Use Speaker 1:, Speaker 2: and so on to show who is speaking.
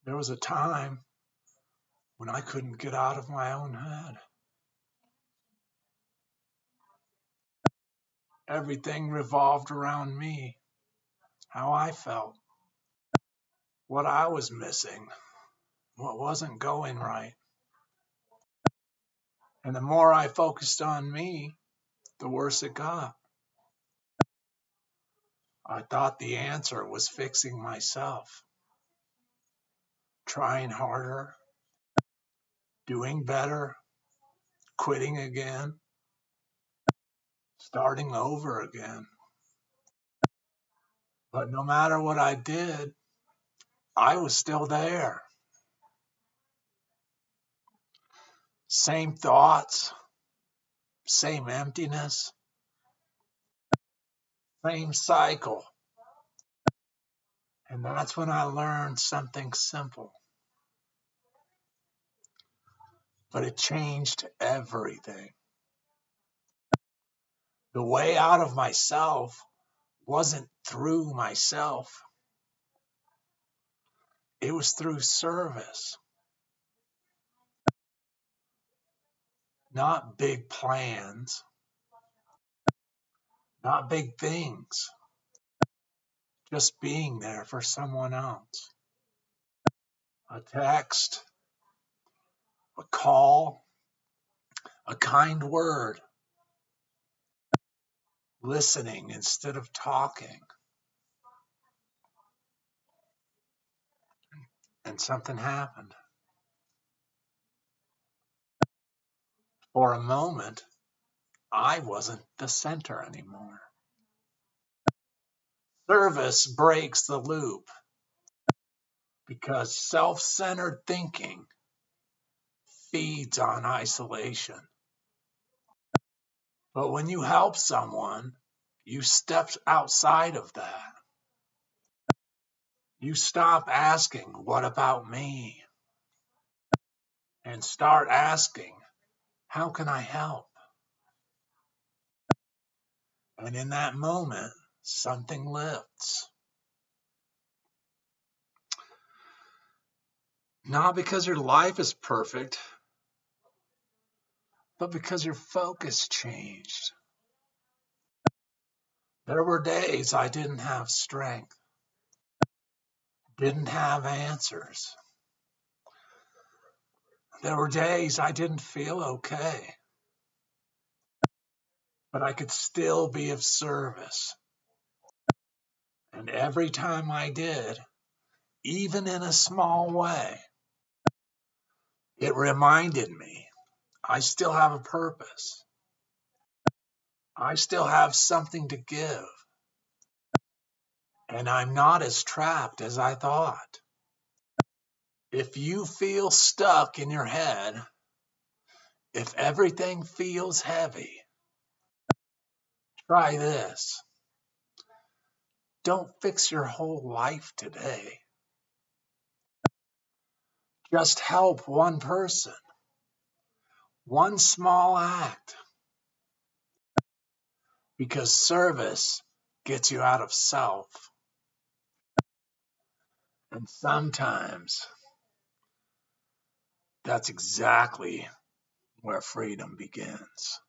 Speaker 1: There was a time when I couldn't get out of my own head. Everything revolved around me, how I felt, what I was missing, what wasn't going right. And the more I focused on me, the worse it got. I thought the answer was fixing myself, trying harder, doing better, quitting again, starting over again. But no matter what I did, I was still there. Same thoughts, same emptiness, same cycle. And that's when I learned something simple. But it changed everything. The way out of myself wasn't through myself, it was through service. Not big plans, not big things, just being there for someone else. A text, a call, a kind word, listening instead of talking. And something happened. For a moment, I wasn't the center anymore. Service breaks the loop because self-centered thinking feeds on isolation. But when you help someone, you step outside of that. You stop asking, what about me? And start asking, how can I help? And in that moment, something lifts. Not because your life is perfect, but because your focus changed. There were days I didn't have strength, didn't have answers. There were days I didn't feel okay, but I could still be of service. And every time I did, even in a small way, it reminded me I still have a purpose. I still have something to give. And I'm not as trapped as I thought. If you feel stuck in your head, if everything feels heavy, try this. Don't fix your whole life today. Just help one person, one small act, because service gets you out of self. And sometimes that's exactly where freedom begins.